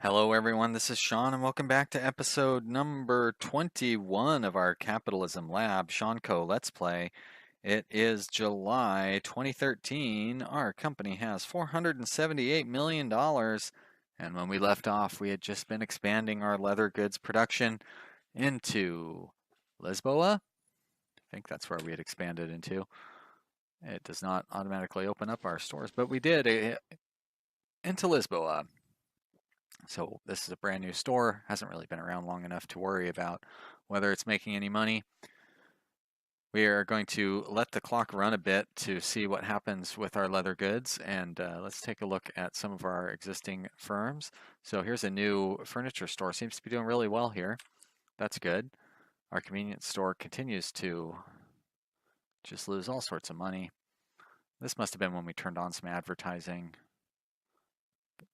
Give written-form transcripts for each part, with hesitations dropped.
Hello, everyone. This is Sean, and welcome back to episode number 21 of our Capitalism Lab, Sean Co. Let's Play. It is July 2013. Our company has $478 million, and when we left off, we had just been expanding our leather goods production into Lisboa. I think that's where we had expanded into. It does not automatically open up our stores, but we did into Lisboa. So this is a brand new store, hasn't really been around long enough to worry about whether it's making any money. We are going to let the clock run a bit to see what happens with our leather goods, and let's take a look at some of our existing firms. So here's a new furniture store, seems to be doing really well here. That's good. Our convenience store continues to just lose all sorts of money. This must have been when we turned on some advertising.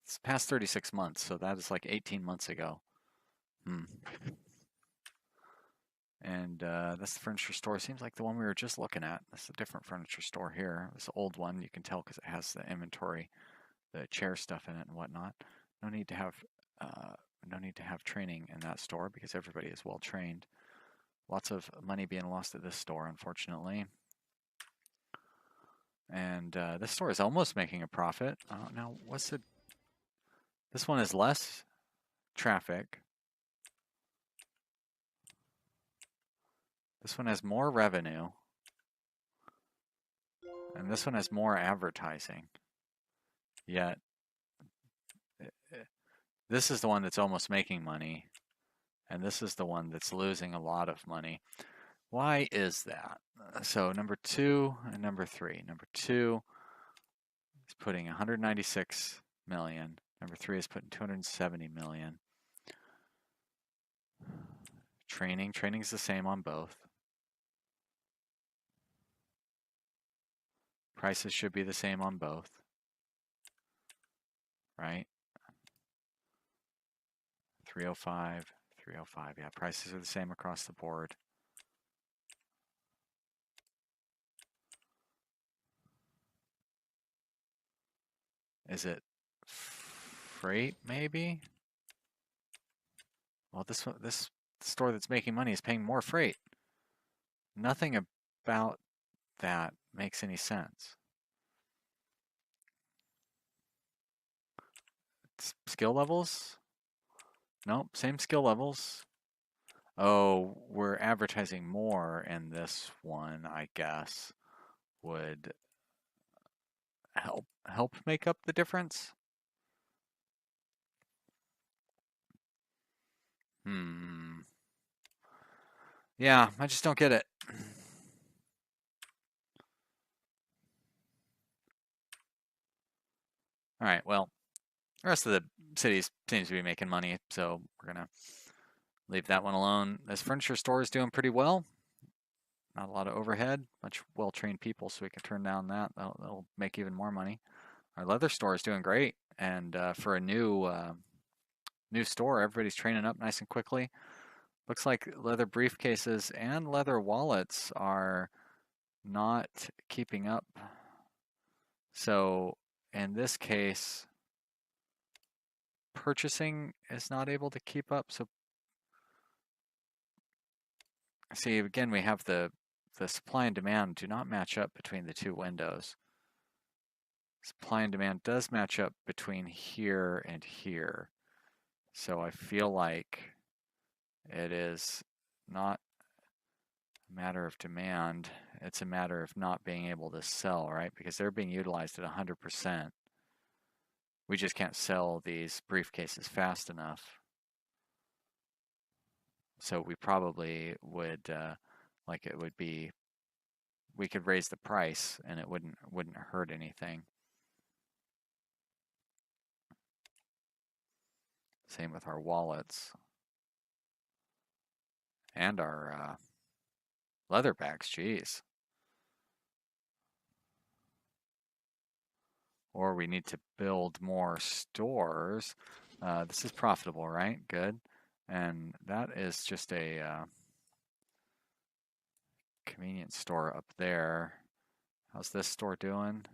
It's past 36 months, so that is like 18 months ago. And that's the furniture store. Seems like the one we were just looking at. That's a different furniture store here. This old one, you can tell because it has the inventory, the chair stuff in it and whatnot. No need to have training in that store because everybody is well trained. Lots of money being lost at this store, unfortunately. And this store is almost making a profit. Now, this one is less traffic. This one has more revenue. And this one has more advertising. Yet, this is the one that's almost making money. And this is the one that's losing a lot of money. Why is that? So number 2 and number 3. Number 2 is putting 196 million. Number 3 is putting 270 million. Training is the same on both. Prices should be the same on both. Right? 305, 305. Yeah, prices are the same across the board. Is it freight, maybe? Well, this store that's making money is paying more freight. Nothing about that makes any sense. Skill levels? Nope, same skill levels. Oh, we're advertising more in this one, I guess, would help make up the difference. Yeah, I just don't get it. All right, well, the rest of the cities seems to be making money, so we're gonna leave that one alone. This furniture store is doing pretty well. Not a lot of overhead, much well-trained people, so we can turn down that. That'll make even more money. Our leather store is doing great, and for a new store, everybody's training up nice and quickly. Looks like leather briefcases and leather wallets are not keeping up. So in this case, purchasing is not able to keep up. So see, again, we have the supply and demand do not match up between the two windows. Supply and demand does match up between here and here. So I feel like it is not a matter of demand. It's a matter of not being able to sell, right? Because they're being utilized at 100%. We just can't sell these briefcases fast enough. So we probably would, we could raise the price and it wouldn't hurt anything. Same with our wallets and our leather bags, geez. Or we need to build more stores. This is profitable, right? Good. And that is just a convenience store up there. How's this store doing?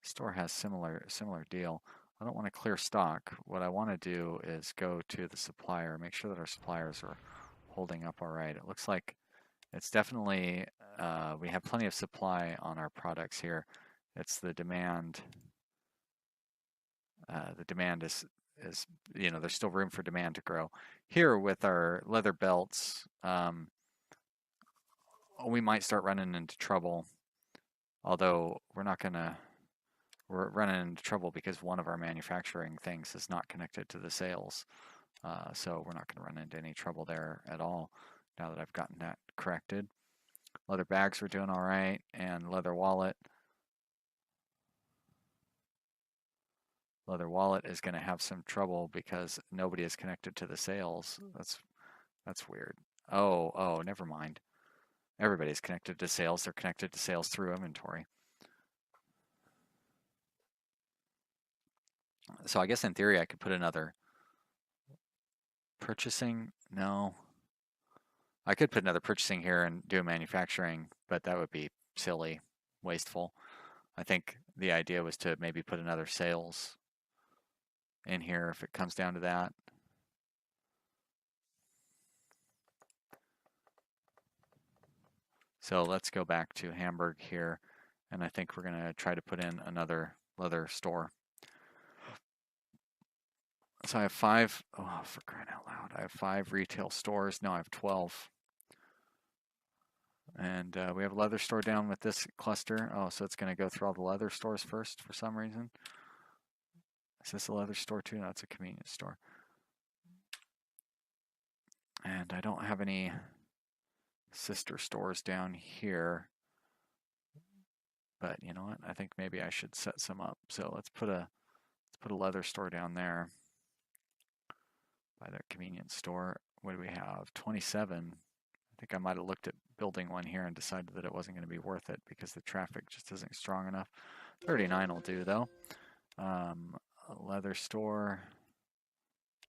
Store has similar deal. I don't want to clear stock. What I want to do is go to the supplier, make sure that our suppliers are holding up all right. It looks like it's definitely, we have plenty of supply on our products here. It's the demand. The demand is, there's still room for demand to grow. Here with our leather belts, we might start running into trouble, although we're running into trouble because one of our manufacturing things is not connected to the sales. So we're not going to run into any trouble there at all now that I've gotten that corrected. Leather bags we're doing all right, and leather wallet. Leather wallet is going to have some trouble because nobody is connected to the sales. That's weird. Oh, never mind. Everybody's connected to sales. They're connected to sales through inventory. So I guess in theory I could put another purchasing. No. I could put another purchasing here and do manufacturing, but that would be silly, wasteful. I think the idea was to maybe put another sales in here if it comes down to that. So let's go back to Hamburg here, and I think we're going to try to put in another leather store. So I have 5, oh, for crying out loud, I have 5 retail stores. No, I have 12. And we have a leather store down with this cluster. Oh, so it's going to go through all the leather stores first for some reason. Is this a leather store too? No, it's a convenience store. And I don't have any sister stores down here. But you know what? I think maybe I should set some up. So let's put a leather store down there by that convenience store. What do we have? 27. I think I might have looked at building one here and decided that it wasn't going to be worth it because the traffic just isn't strong enough. 39 will do though. A leather store,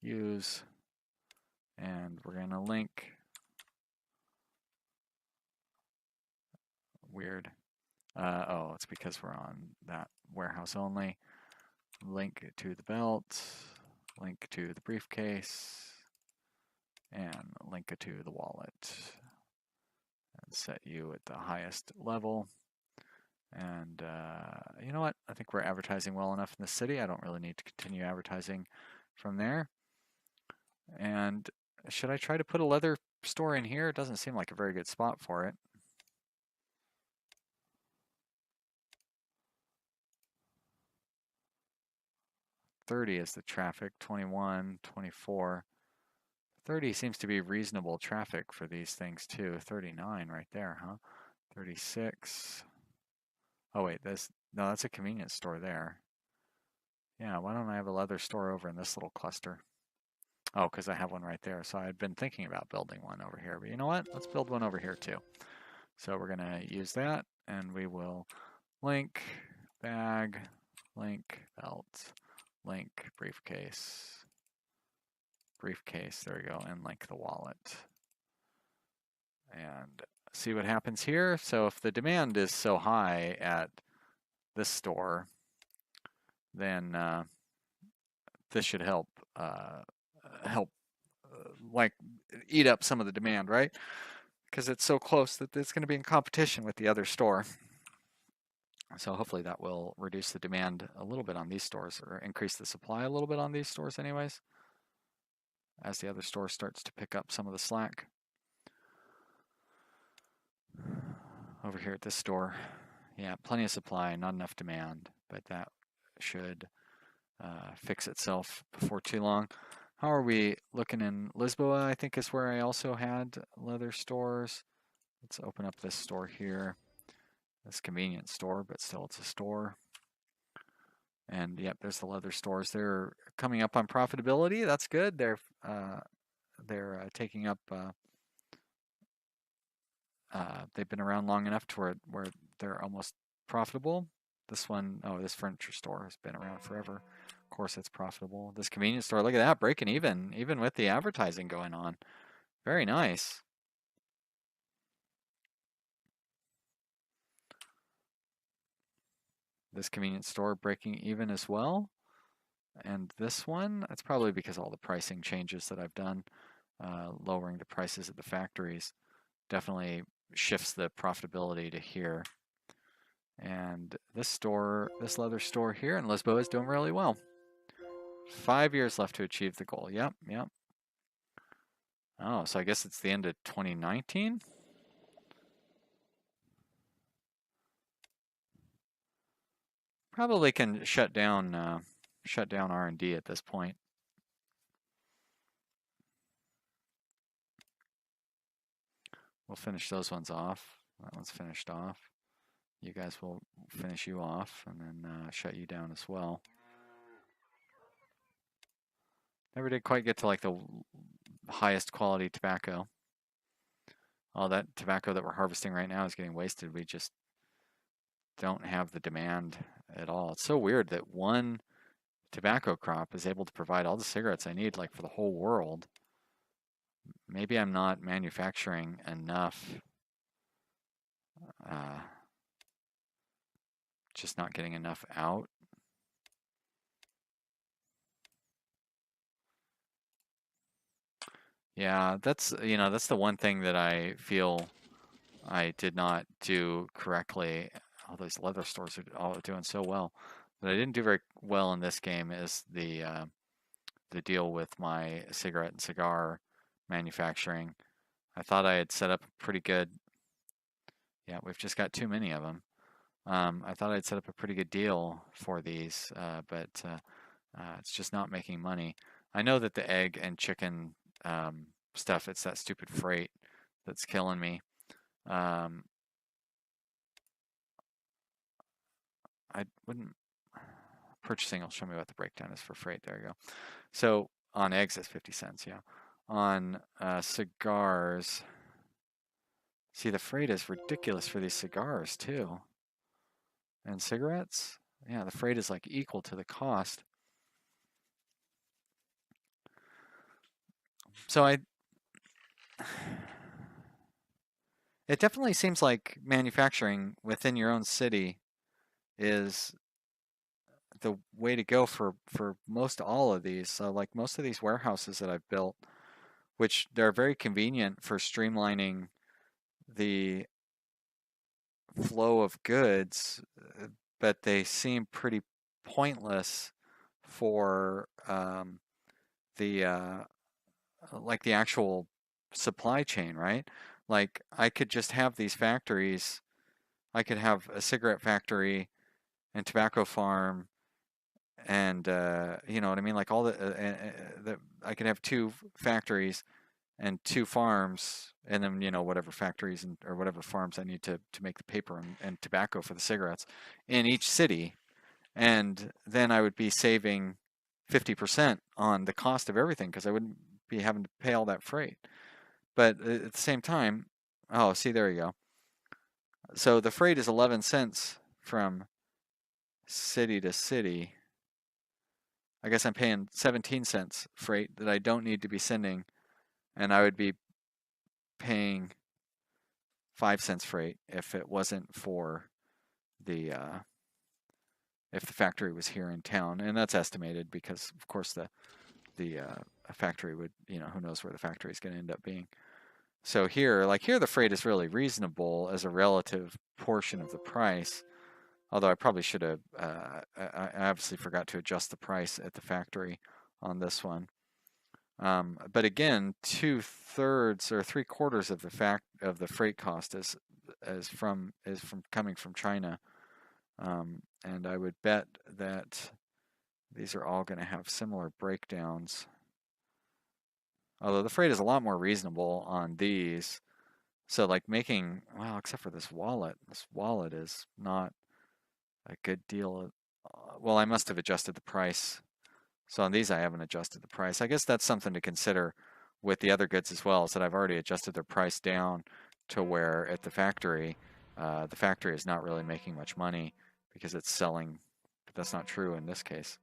use, and we're going to link. Weird. Oh, it's because we're on that warehouse only. Link to the belt, link to the briefcase, and link it to the wallet. And set you at the highest level. And you know what? I think we're advertising well enough in the city. I don't really need to continue advertising from there. And should I try to put a leather store in here? It doesn't seem like a very good spot for it. $30 is the traffic, 21, 24. 30 seems to be reasonable traffic for these things too. 39 right there, huh? 36. Oh wait, no, that's a convenience store there. Yeah, why don't I have a leather store over in this little cluster? Oh, because I have one right there. So I'd been thinking about building one over here, but you know what? Let's build one over here too. So we're gonna use that, and we will link bag, link belt, link briefcase, briefcase, there we go, and link the wallet. And see what happens here. So if the demand is so high at this store, then this should help like eat up some of the demand, right? Because it's so close that it's going to be in competition with the other store. So hopefully that will reduce the demand a little bit on these stores, or increase the supply a little bit on these stores anyways, as the other store starts to pick up some of the slack. Over here at this store, yeah, plenty of supply, not enough demand, but that should fix itself before too long. How are we looking in Lisboa? I think is where I also had leather stores. Let's open up this store here. This convenience store, but still it's a store. And yep, there's the leather stores. They're coming up on profitability. That's good. They're taking up. They've been around long enough to where they're almost profitable. This one, oh, this furniture store has been around forever. Of course, it's profitable. This convenience store, look at that, breaking even with the advertising going on. Very nice. This convenience store breaking even as well. And this one, that's probably because all the pricing changes that I've done, lowering the prices at the factories, definitely shifts the profitability to here. And this store, this leather store here in Lisboa is doing really well. 5 years left to achieve the goal. Yep, yep. Oh, so I guess it's the end of 2019? Probably can shut down R&D at this point. We'll finish those ones off. That one's finished off. You guys will finish you off and then shut you down as well. Never did quite get to like the highest quality tobacco. All that tobacco that we're harvesting right now is getting wasted. We just don't have the demand at all. It's so weird that one tobacco crop is able to provide all the cigarettes I need, like for the whole world. Maybe I'm not manufacturing enough, uh, just not getting enough out. Yeah, that's the one thing that I feel I did not do correctly. All those leather stores are all doing so well. But I didn't do very well in this game is the deal with my cigarette and cigar manufacturing. I thought I had set up a pretty good. Yeah, we've just got too many of them. I thought I'd set up a pretty good deal for these, but it's just not making money. I know that the egg and chicken stuff, it's that stupid freight that's killing me. Um, I wouldn't. Purchasing will show me what the breakdown is for freight. There you go. So on eggs, it's 50 cents. Yeah. On cigars, see the freight is ridiculous for these cigars too. And cigarettes, yeah, the freight is like equal to the cost. So it definitely seems like manufacturing within your own city is the way to go for most all of these. So like most of these warehouses that I've built, which they're very convenient for streamlining the flow of goods, but they seem pretty pointless for the like the actual supply chain, right? Like I could just have these factories. I could have a cigarette factory and tobacco farm, and you know what I mean. Like all the I could have two factories and two farms, and then whatever factories or whatever farms I need to make the paper and tobacco for the cigarettes in each city, and then I would be saving 50% on the cost of everything because I wouldn't be having to pay all that freight. But at the same time, oh, see, there you go. So the freight is 11 cents from city to city. I guess I'm paying 17 cents freight that I don't need to be sending, and I would be paying 5 cents freight if it wasn't for the if the factory was here in town, and that's estimated because of course the factory would, who knows where the factory is going to end up being. So here, like here, the freight is really reasonable as a relative portion of the price. Although I probably should have, I obviously forgot to adjust the price at the factory on this one. But again, 2/3 or 3/4 of the freight cost is from coming from China, and I would bet that these are all going to have similar breakdowns. Although the freight is a lot more reasonable on these. So like making, well, except for this wallet. This wallet is not a good deal. Well, I must have adjusted the price. So on these, I haven't adjusted the price. I guess that's something to consider with the other goods as well, is that I've already adjusted their price down to where at the factory is not really making much money because it's selling, but that's not true in this case.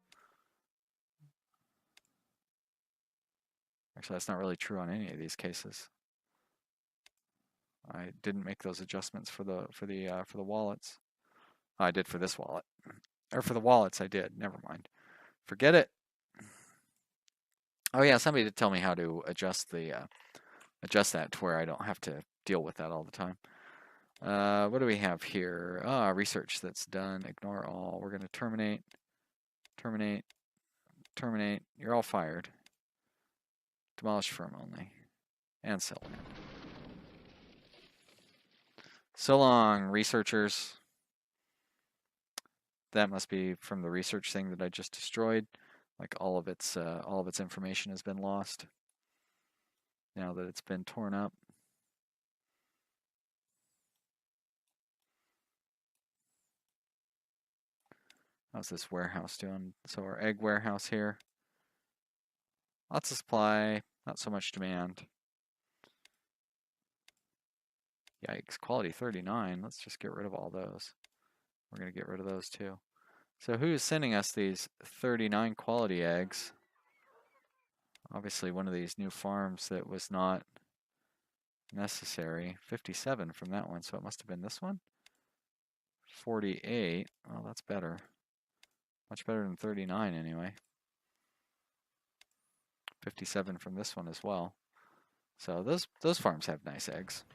Actually, that's not really true on any of these cases. I didn't make those adjustments for the wallets. I did for this wallet, or for the wallets I did. Never mind. Forget it. Oh yeah, somebody did tell me how to adjust adjust that to where I don't have to deal with that all the time. What do we have here? Research that's done. Ignore all. We're going to terminate, terminate, terminate. You're all fired. Demolish firm only. And sell land. So long, researchers. That must be from the research thing that I just destroyed. Like all of its information has been lost now that it's been torn up. How's this warehouse doing? So our egg warehouse here. Lots of supply, not so much demand. Yikes, quality 39. Let's just get rid of all those. We're going to get rid of those too. So who's sending us these 39 quality eggs? Obviously one of these new farms that was not necessary. 57 from that one, so it must have been this one. 48. Well, that's better. Much better than 39 anyway. 57 from this one as well. So those farms have nice eggs.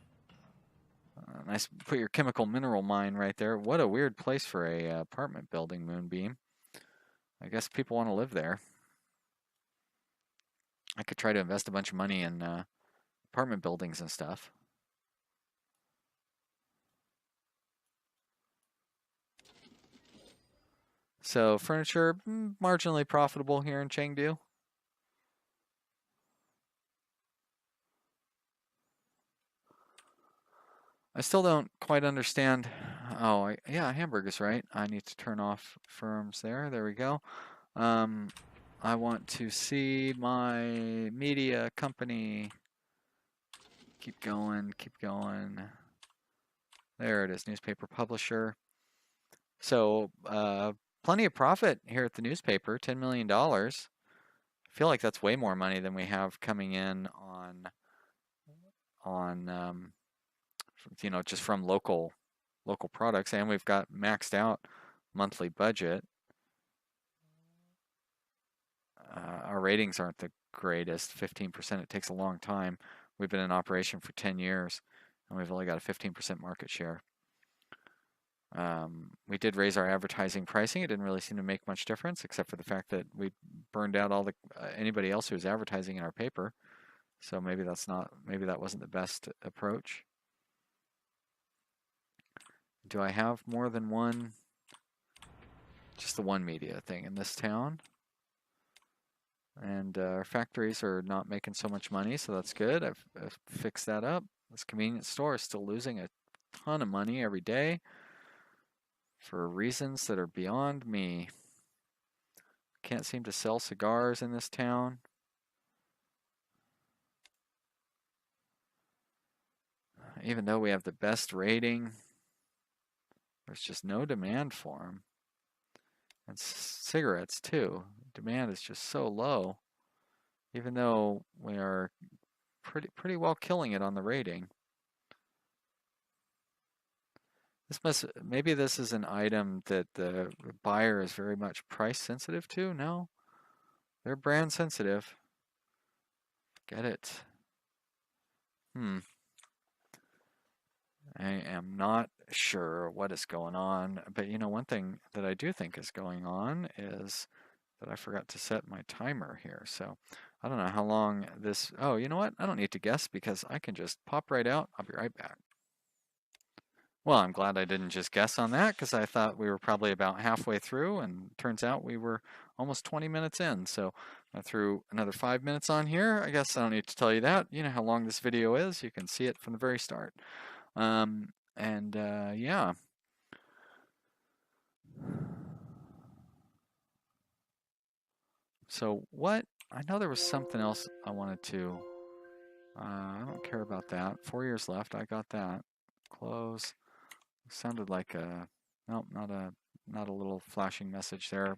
Nice, put your chemical mineral mine right there. What a weird place for a apartment building, Moonbeam. I guess people want to live there. I could try to invest a bunch of money in apartment buildings and stuff. So furniture, marginally profitable here in Chengdu. I still don't quite understand. Oh, yeah, Hamburg is right. I need to turn off firms there. There we go. I want to see my media company. Keep going, keep going. There it is, newspaper publisher. So, plenty of profit here at the newspaper, $10 million. I feel like that's way more money than we have coming in on just from local products, and we've got maxed out monthly budget. Our ratings aren't the greatest, 15%. It takes a long time. We've been in operation for 10 years, and we've only got a 15% market share. We did raise our advertising pricing. It didn't really seem to make much difference, except for the fact that we burned out all the anybody else who was advertising in our paper. So maybe that wasn't the best approach. Do I have more than one? Just the one media thing in this town. And our factories are not making so much money, so that's good. I've fixed that up. This convenience store is still losing a ton of money every day for reasons that are beyond me. Can't seem to sell cigars in this town. Even though we have the best rating, there's just no demand for them. And cigarettes too. Demand is just so low, even though we are pretty well killing it on the rating. Maybe this is an item that the buyer is very much price sensitive to. No, they're brand sensitive. Get it? I am not sure what is going on, but one thing that I do think is going on is that I forgot to set my timer here. So I don't know how long this. Oh, you know what? I don't need to guess because I can just pop right out. I'll be right back. Well, I'm glad I didn't just guess on that because I thought we were probably about halfway through, and turns out we were almost 20 minutes in. So I threw another 5 minutes on here. I guess I don't need to tell you that. You know how long this video is. You can see it from the very start. Yeah. So what? I know there was something else I wanted to. I don't care about that. 4 years left. I got that. Close. Sounded like a. Nope, not a little flashing message there.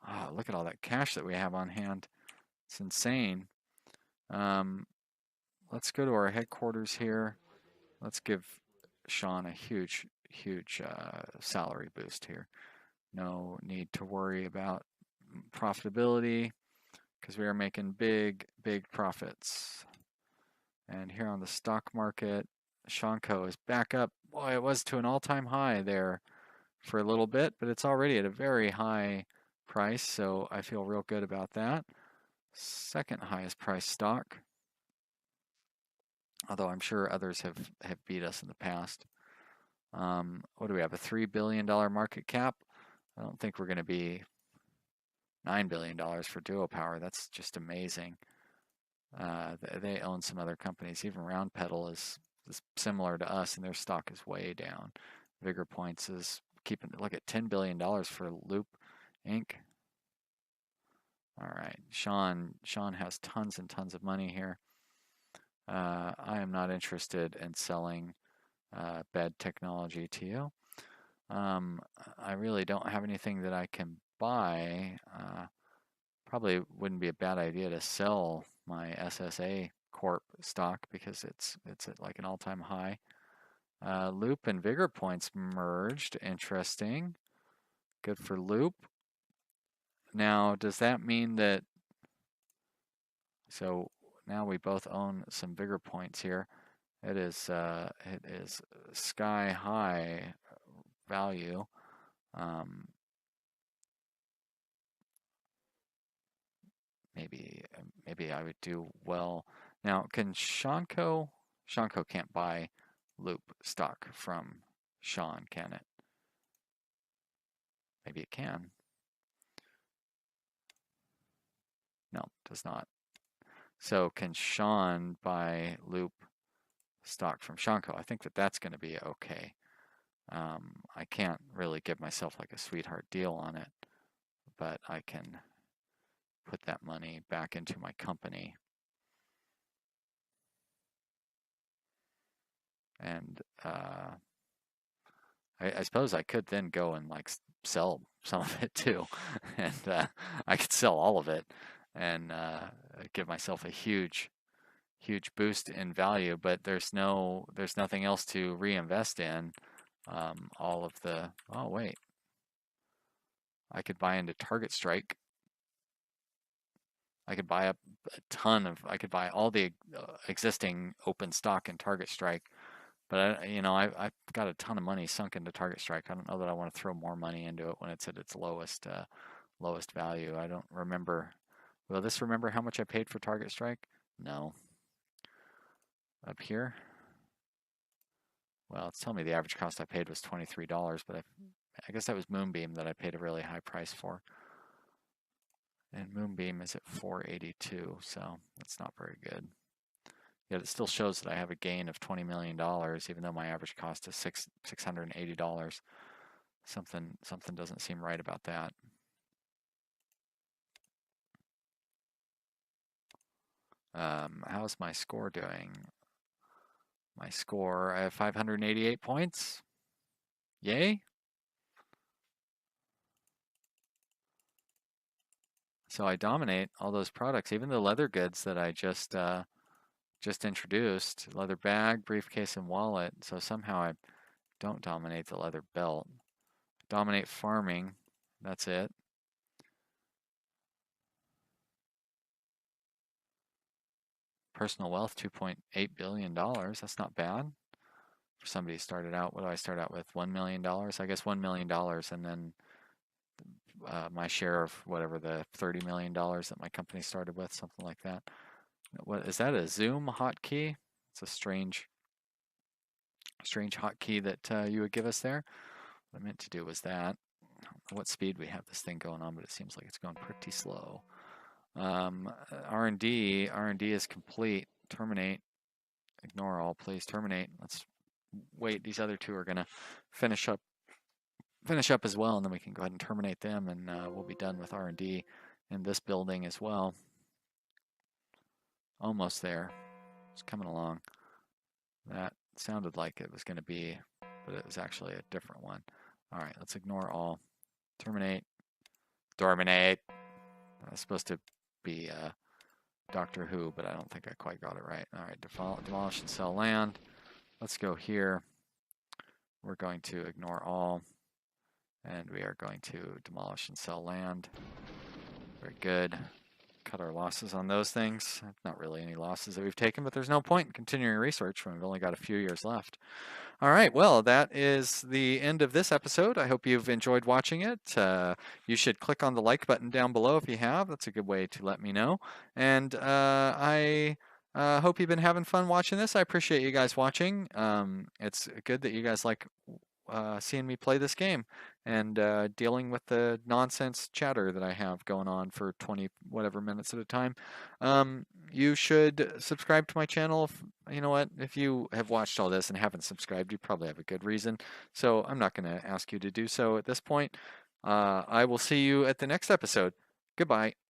Oh, look at all that cash that we have on hand. It's insane. Let's go to our headquarters here. Let's give Sean a huge salary boost here. No need to worry about profitability. because we are making big, big profits. And here on the stock market, Shanko is back up. Boy, it was to an all-time high there for a little bit, but it's already at a very high price, so I feel real good about that. Second highest price stock, although I'm sure others have beat us in the past. What do we have, a $3 billion market cap? I don't think we're going to be $9 billion for Duo Power. That's just amazing. They own some other companies. Even Round Pedal is similar to us, and their stock is way down. Vigor Points is keeping, look at $10 billion for Loop Inc. All right, Sean has tons and tons of money here. I am not interested in selling bad technology to you. I really don't have anything that I can buy. Probably wouldn't be a bad idea to sell my SSA Corp stock because it's at like an all-time high. Loop and Vigor Points merged. Interesting. Good for Loop. Now, does that mean that, so now we both own some Vigor Points here. It is sky high value. Maybe I would do well. Now, can Shanko can't buy Loop stock from Sean, can it? Maybe it can. No, does not. So can Sean buy Loop stock from Shanko? I think that that's going to be okay. I can't really give myself like a sweetheart deal on it, but I can put that money back into my company. And I suppose I could then go and like sell some of it too, and I could sell all of it and give myself a huge boost in value. But there's nothing else to reinvest in. All of the, oh wait, I could buy into Target Strike. I could buy up a ton of, I could buy all the existing open stock in Target Strike. But I've got a ton of money sunk into Target Strike. I don't know that I want to throw more money into it when it's at its lowest value. I don't remember. Will this remember how much I paid for Target Strike? No. Up here? Well, it's telling me the average cost I paid was $23, but I guess that was Moonbeam that I paid a really high price for. And Moonbeam is at 482, so that's not very good. Yet it still shows that I have a gain of $20 million, even though my average cost is $680. Something doesn't seem right about that. How's my score doing? My score, I have 588 points. Yay! So I dominate all those products, even the leather goods that I just introduced. Leather bag, briefcase, and wallet. So somehow I don't dominate the leather belt. Dominate farming. That's it. Personal wealth, $2.8 billion. That's not bad. For somebody who started out, what do I start out with? $1 million? I guess $1 million, and then my share of whatever the $30 million that my company started with, something like that. What is that, a Zoom hotkey? It's a strange hotkey that you would give us there. What I meant to do was that. What speed we have this thing going on, but it seems like it's going pretty slow. R&D is complete. Terminate. Ignore all, please. Terminate. Let's wait. These other two are gonna finish up as well, and then we can go ahead and terminate them, and we'll be done with R&D in this building as well. Almost there. It's coming along. That sounded like it was going to be, but it was actually a different one. All right, let's ignore all. Terminate. Terminate. That's supposed to be Doctor Who, but I don't think I quite got it right. All right, demolish and sell land. Let's go here. We're going to ignore all, and we are going to demolish and sell land. Very good. cut our losses on those things. Not really any losses that we've taken, but there's no point in continuing research when we've only got a few years left. All right, well, that is the end of this episode. I hope you've enjoyed watching it. You should click on the like button down below if you have. That's a good way to let me know. And I hope you've been having fun watching this. I appreciate you guys watching. It's good that you guys like seeing me play this game and dealing with the nonsense chatter that I have going on for 20 whatever minutes at a time. You should subscribe to my channel. You know what? If you have watched all this and haven't subscribed, you probably have a good reason. So I'm not going to ask you to do so at this point. I will see you at the next episode. Goodbye.